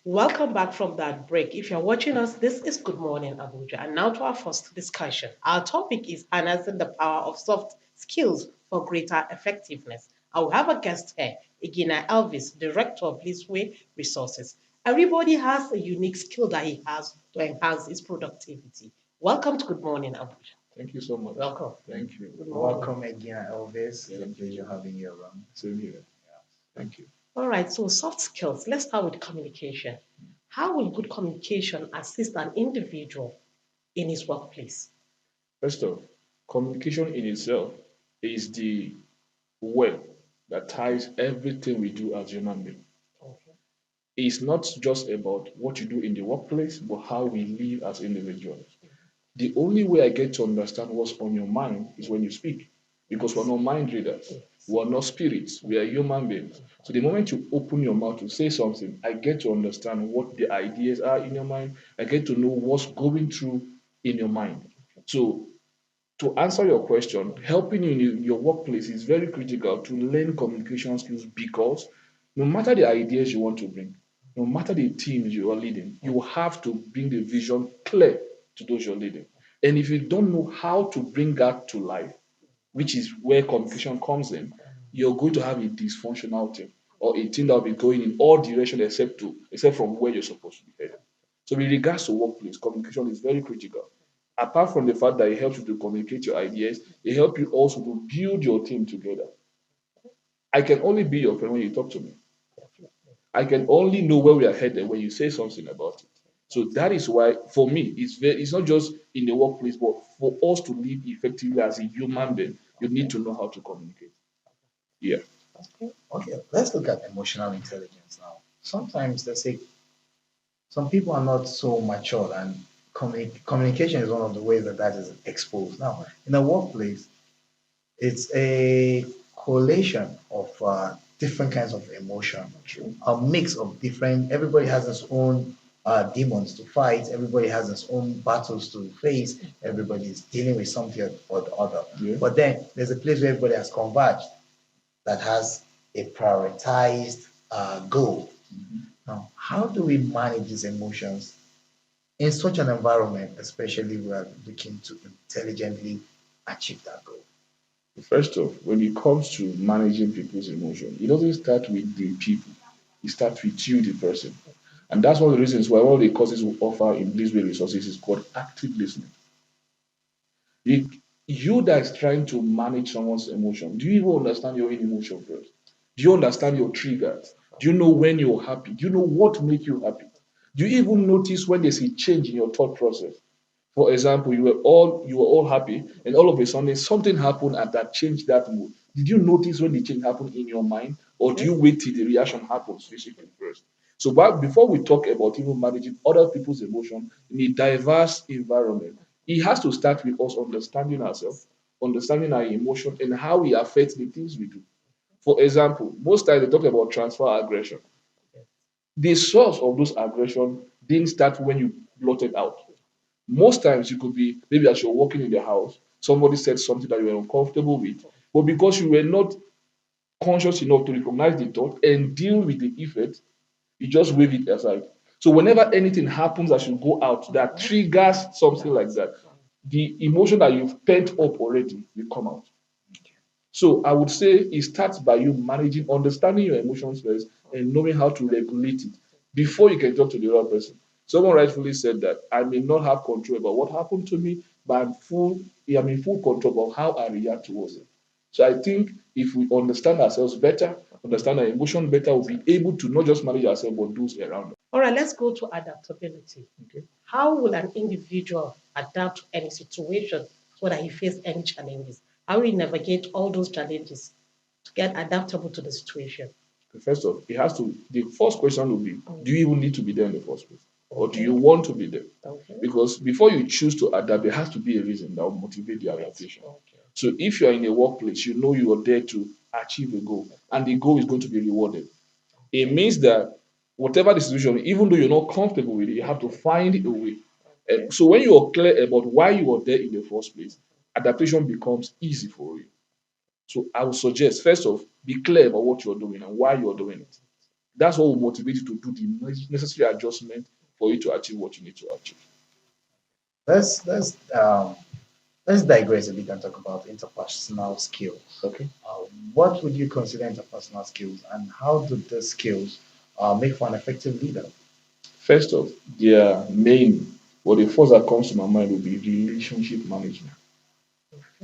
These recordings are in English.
Welcome back from that break. If you're watching us, this is Good Morning Abuja. And now to our first discussion. Our topic is harnessing the power of soft skills for greater effectiveness. I will have a guest here, Egena Elvis, Director of Leaseway Resources. Everybody has a unique skill that he has to enhance his productivity. Welcome to Good Morning Abuja. Thank you so much. Welcome. Thank you. Good morning. Welcome again, Elvis. It's a Thank pleasure you. having you around. Same here. Thank you. All right, so soft skills. Let's start with communication. How will good communication assist an individual in his workplace? First off, communication in itself is the web that ties everything we do as human beings. Okay. It's not just about what you do in the workplace, but how we live as individuals. The only way I get to understand what's on your mind is when you speak, because we're not mind readers. We're not spirits. We are human beings. So the moment you open your mouth to say something, I get to understand what the ideas are in your mind. I get to know what's going through in your mind. So to answer your question, helping you in your workplace is very critical to learn communication skills because no matter the ideas you want to bring, no matter the teams you are leading, you have to bring the vision clear to those you're leading. And if you don't know how to bring that to life, which is where communication comes in, you're going to have a dysfunctional team or a team that will be going in all directions except from where you're supposed to be headed. So with regards to workplace, communication is very critical. Apart from the fact that it helps you to communicate your ideas, it helps you also to build your team together. I can only be your friend when you talk to me. I can only know where we are headed when you say something about it. So that is why, for me, it's not just in the workplace, but for us to live effectively as a human being, you need to know how to communicate. Yeah. Okay, let's look at emotional intelligence now. Sometimes they say some people are not so mature, and communication is one of the ways that is exposed. Now, in a workplace, it's a collation of different kinds of emotion, True. a mix of different. Everybody has its own demons to fight. Everybody has its own battles to face. Everybody is dealing with something or the other. Yeah. But then there's a place where everybody has converged that has a prioritized goal. Now, how do we manage these emotions in such an environment, especially we are looking to intelligently achieve that goal? First off, when it comes to managing people's emotion, it doesn't start with the people. It starts with you, the person. And that's one of the reasons why one of the courses we offer in Blizzway Resources is called active listening. You, you that is trying to manage someone's emotion, do you even understand your own emotion first? Do you understand your triggers? Do you know when you're happy? Do you know what makes you happy? Do you even notice when there's a change in your thought process? For example, you were all happy, and all of a sudden something happened and that changed that mood. Did you notice when the change happened in your mind, or do Okay. you wait till the reaction happens physically first? So, but before we talk about even managing other people's emotion in a diverse environment, it has to start with us understanding ourselves, understanding our emotion, and how we affect the things we do. For example, most times they talk about transfer aggression. The source of those aggression didn't start when you blotted out. Most times it could be maybe as you're walking in the house, somebody said something that you were uncomfortable with, but because you were not conscious enough to recognize the thought and deal with the effect, you just wave it aside. So whenever anything happens as you go out that triggers something like that, the emotion that you've pent up already will come out. So I would say it starts by you managing, understanding your emotions first, and knowing how to regulate it before you can talk to the other person. Someone rightfully said that I may not have control about what happened to me, but I'm in full control of how I react towards it. So I think if we understand ourselves better, understand our emotion better, we'll be able to not just manage ourselves but those around us. All right, let's go to adaptability. Okay. How will an individual adapt to any situation so that he faces any challenges? How will he navigate all those challenges to get adaptable to the situation? First off, the first question will be, do you even need to be there in the first place? Or do you Okay. want to be there? Okay. Because before you choose to adapt, there has to be a reason that will motivate the adaptation. Okay. So if you're in a workplace, you know you are there to achieve a goal, and the goal is going to be rewarded. It means that whatever the situation, even though you're not comfortable with it, you have to find a way. Okay. So when you are clear about why you are there in the first place, adaptation becomes easy for you. So I would suggest, first off, be clear about what you're doing and why you're doing it. That's what will motivate you to do the necessary adjustment for you to achieve what you need to achieve. Let's let's um, let's digress a bit and talk about interpersonal skills. Okay. What would you consider interpersonal skills, and how do these skills make for an effective leader? First off, their main, or the first that comes to my mind will be relationship management.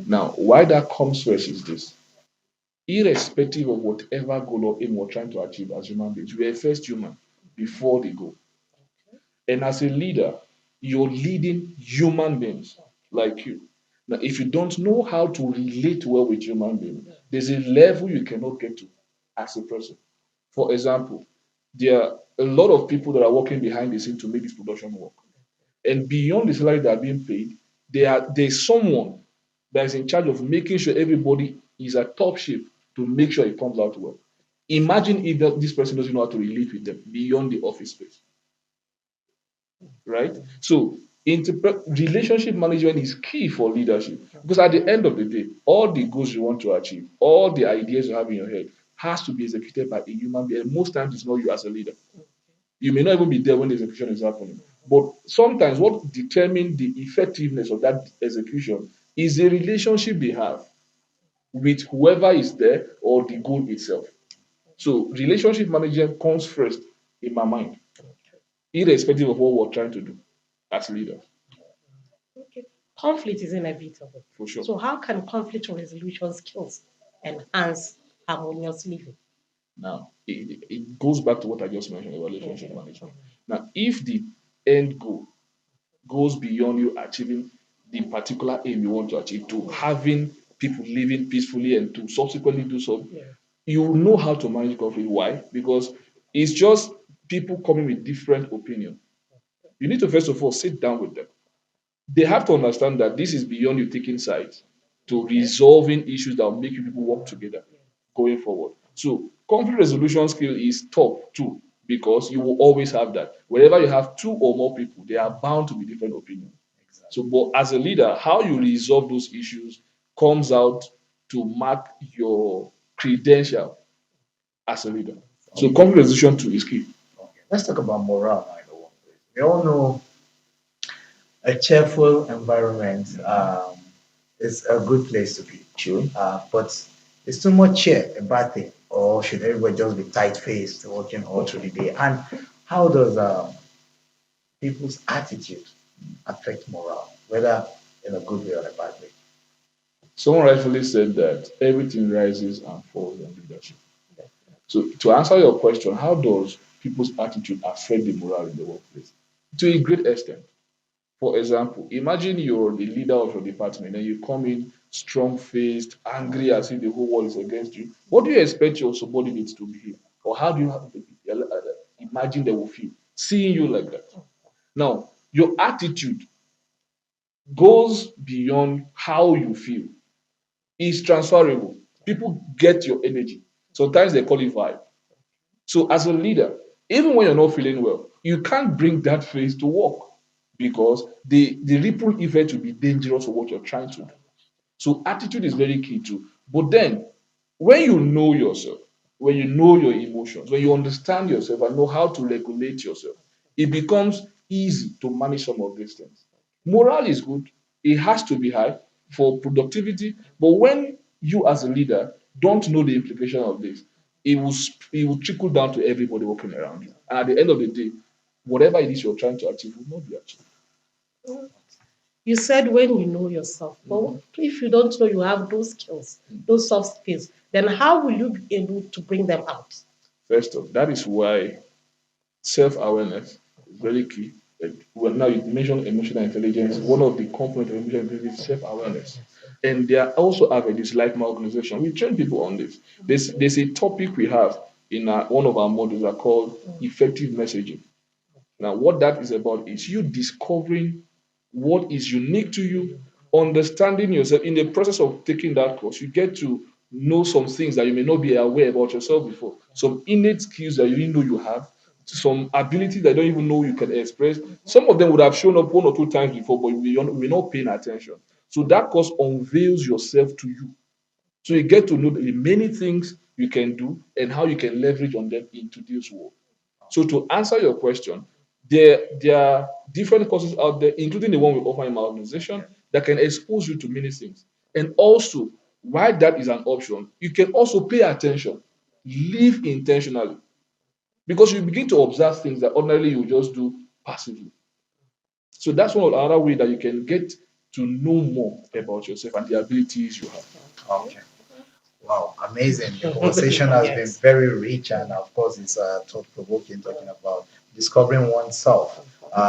Now, why that comes first is this. Irrespective of whatever goal or aim we're trying to achieve as human beings, we are first human before the goal. And as a leader, you're leading human beings like you. Now, if you don't know how to relate well with human beings, there's a level you cannot get to as a person. For example, there are a lot of people that are working behind the scene to make this production work. And beyond the salary that are being paid, there's someone that is in charge of making sure everybody is at top shape to make sure it comes out well. Imagine if this person doesn't know how to relate with them beyond the office space, right? So, relationship management is key for leadership because at the end of the day, all the goals you want to achieve, all the ideas you have in your head, has to be executed by a human being. And most times, it's not you as a leader. You may not even be there when the execution is happening. But sometimes what determines the effectiveness of that execution is the relationship they have with whoever is there or the goal itself. So relationship management comes first in my mind, irrespective of what we're trying to do as leaders, Okay. Conflict is inevitable. for sure. So, how can conflict resolution skills enhance harmonious living? Now, it goes back to what I just mentioned about relationship Mhm. management. Now, if the end goal goes beyond you achieving the particular aim you want to achieve to having people living peacefully and to subsequently do so, Yeah. you know how to manage conflict. Why? Because it's just people coming with different opinion. You need to first of all sit down with them. They have to understand that this is beyond you taking sides to Okay. resolving issues that will make you people work together going forward. So conflict resolution skill is top too because you will always have that. Wherever you have two or more people, there are bound to be different opinions. So, but as a leader, how you resolve those issues comes out to mark your credential as a leader. So, Okay. conflict resolution too is key. Okay. Let's talk about morale now in the workplace. We all know a cheerful environment is a good place to be. True. But is too much cheer a bad thing, or should everybody just be tight-faced working all through the day? And how does people's attitude affect morale, whether in a good way or a bad way? Someone rightfully said that everything rises and falls in leadership. So, to answer your question, how does people's attitude affect the morale in the workplace? To a great extent. For example, imagine you're the leader of your department and you come in strong faced, angry as if the whole world is against you. What do you expect your subordinates to behave? Or how do you imagine they will feel seeing you like that? Now, your attitude goes beyond how you feel, it's transferable. People get your energy. Sometimes they call it vibe. So, as a leader, even when you're not feeling well, you can't bring that face to work because the ripple effect will be dangerous for what you're trying to do. So attitude is very key too. But then when you know yourself, when you know your emotions, when you understand yourself and know how to regulate yourself, it becomes easy to manage some of these things. Morale is good, it has to be high for productivity, but when you as a leader don't know the implication of this, it will trickle down to everybody working around you. And at the end of the day, whatever it is you're trying to achieve will not be achieved. You said when you know yourself, but Mhm. if you don't know you have those skills, those soft skills, then how will you be able to bring them out? First off, that is why self-awareness is very key. Well, now you mentioned emotional intelligence. One of the components of emotional intelligence is self-awareness. And they are also have a this like my organization. We train people on this. There's a topic we have in one of our modules are called effective messaging. Now, what that is about is you discovering what is unique to you, understanding yourself. In the process of taking that course, you get to know some things that you may not be aware about yourself before, some innate skills that you didn't know you have, some abilities that you don't even know you can express. Some of them would have shown up one or two times before, but we're not paying attention. So that course unveils yourself to you. So you get to know the many things you can do and how you can leverage on them in today's world. So to answer your question, there are different courses out there, including the one we offer in my organization, that can expose you to many things. And also, while that is an option, you can also pay attention, live intentionally, because you begin to observe things that ordinarily you just do passively. So that's one other way that you can get to know more about yourself and the abilities you have. Okay. Wow, amazing. The conversation has been Yes. very rich, and of course, it's thought provoking, talking about discovering oneself,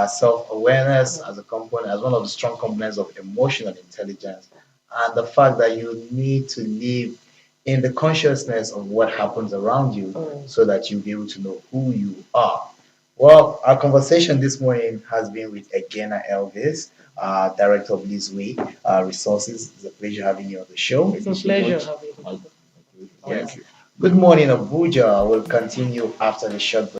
self awareness as a component, as one of the strong components of emotional intelligence, and the fact that you need to live in the consciousness of what happens around you so that you'll be able to know who you are. Well, our conversation this morning has been with Egena Elvis, Director of Lizwe Resources. It's a pleasure having you on the show. It's Thank you a so pleasure much. having My you. pleasure. Yes. Thank you. Good morning, Abuja. We'll continue after the short break.